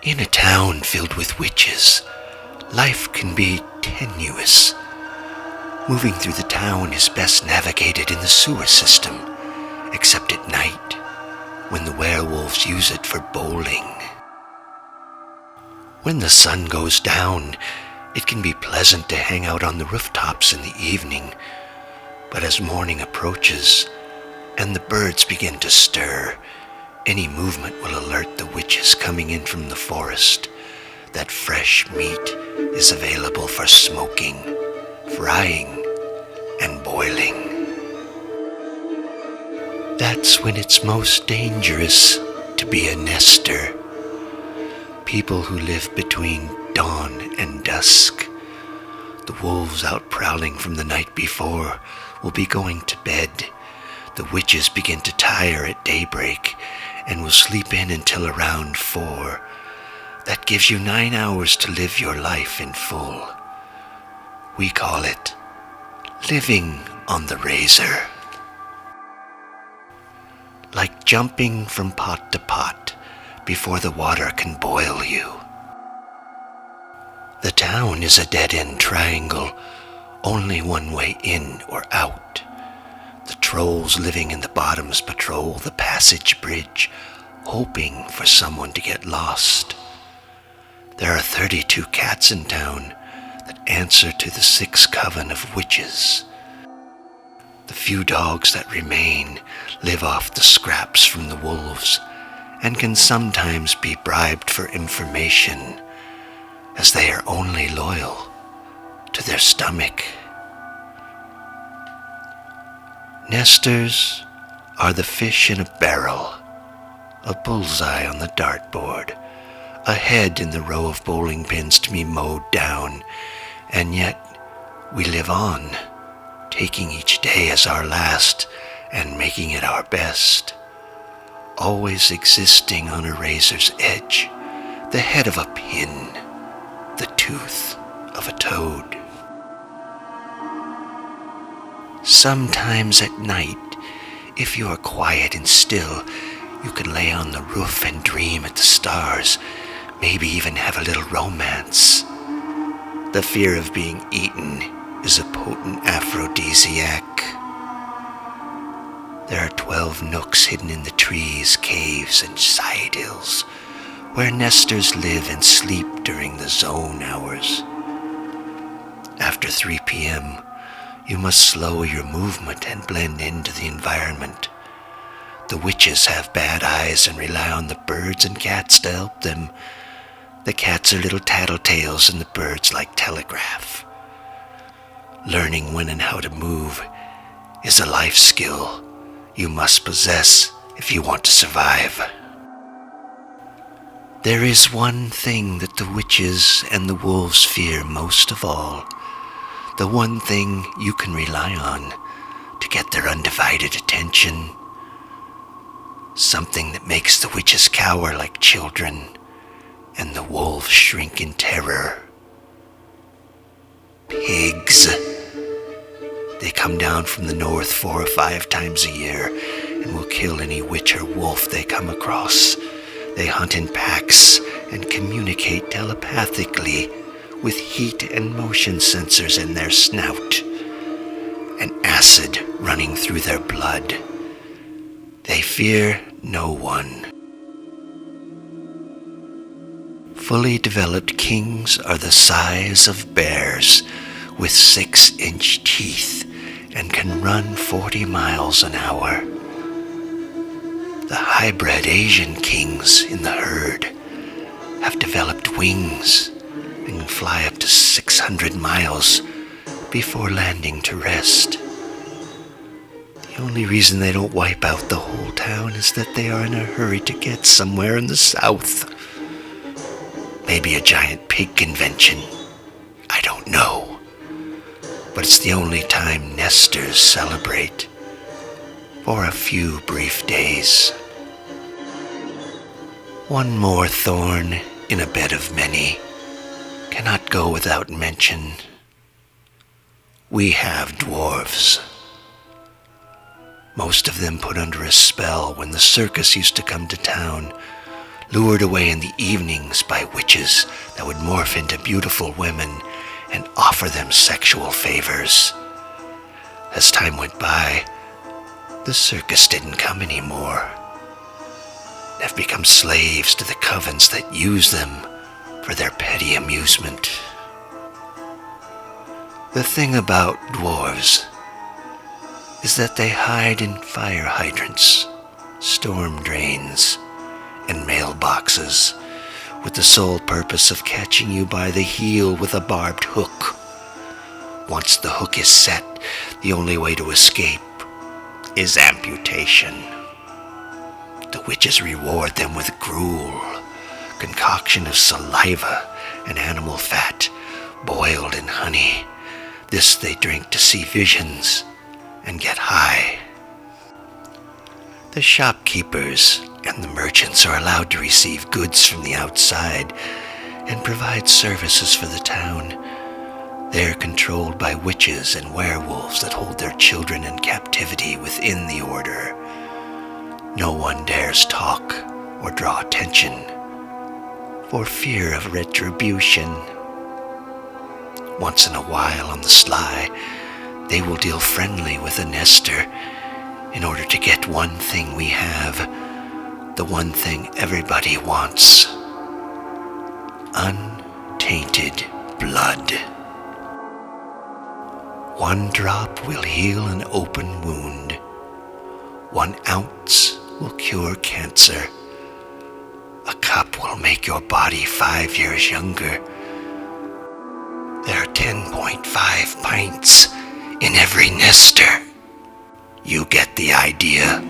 In a town filled with witches, life can be tenuous. Moving through the town is best navigated in the sewer system, except at night, when the werewolves use it for bowling. When the sun goes down, it can be pleasant to hang out on the rooftops in the evening, but as morning approaches and the birds begin to stir, any movement will alert the witches coming in from the forest that fresh meat is available for smoking, frying, and boiling. That's when it's most dangerous to be a nester. People who live between dawn and dusk, the wolves out prowling from the night before, will be going to bed. The witches begin to tire at daybreak and will sleep in until around 4. That gives you 9 hours to live your life in full. We call it living on the razor. Like jumping from pot to pot before the water can boil you. The town is a dead-end triangle, only one way in or out. The trolls living in the bottoms patrol the passage bridge, hoping for someone to get lost. There are 32 cats in town that answer to the 6 coven of witches. The few dogs that remain live off the scraps from the wolves and can sometimes be bribed for information, as they are only loyal to their stomach. Nesters are the fish in a barrel, a bullseye on the dartboard, a head in the row of bowling pins to be mowed down, and yet we live on, taking each day as our last and making it our best, always existing on a razor's edge, the head of a pin, the tooth of a toad. Sometimes at night, if you are quiet and still, you can lay on the roof and dream at the stars, maybe even have a little romance. The fear of being eaten is a potent aphrodisiac. There are 12 nooks hidden in the trees, caves, and side hills, where nesters live and sleep during the zone hours. After 3 p.m., you must slow your movement and blend into the environment. The witches have bad eyes and rely on the birds and cats to help them. The cats are little tattletales and the birds like telegraph. Learning when and how to move is a life skill you must possess if you want to survive. There is one thing that the witches and the wolves fear most of all, the one thing you can rely on to get their undivided attention. Something that makes the witches cower like children and the wolves shrink in terror. Pigs. They come down from the north 4 or 5 times a year and will kill any witch or wolf they come across. They hunt in packs and communicate telepathically with heat and motion sensors in their snout and acid running through their blood. They fear no one. Fully developed kings are the size of bears with 6-inch teeth and can run 40 miles an hour. The hybrid Asian kings in the herd have developed wings and can fly up to 600 miles before landing to rest. The only reason they don't wipe out the whole town is that they are in a hurry to get somewhere in the south. Maybe a giant pig convention. I don't know. But it's the only time nesters celebrate for a few brief days. One more thorn in a bed of many cannot go without mention. We have dwarves. Most of them put under a spell when the circus used to come to town, lured away in the evenings by witches that would morph into beautiful women and offer them sexual favors. As time went by, the circus didn't come anymore. They've become slaves to the covens that use them for their petty amusement. The thing about dwarves is that they hide in fire hydrants, storm drains, and mailboxes with the sole purpose of catching you by the heel with a barbed hook. Once the hook is set, the only way to escape is amputation. The witches reward them with gruel, concoction of saliva and animal fat boiled in honey. This they drink to see visions and get high. The shopkeepers and the merchants are allowed to receive goods from the outside and provide services for the town. They are controlled by witches and werewolves that hold their children in captivity within the order. No one dares talk or draw attention for fear of retribution. Once in a while, on the sly, they will deal friendly with a nester in order to get one thing we have, the one thing everybody wants: untainted blood. 1 drop will heal an open wound. 1 ounce will cure cancer. A cup will make your body 5 years younger. There are 10.5 pints in every nester. You get the idea.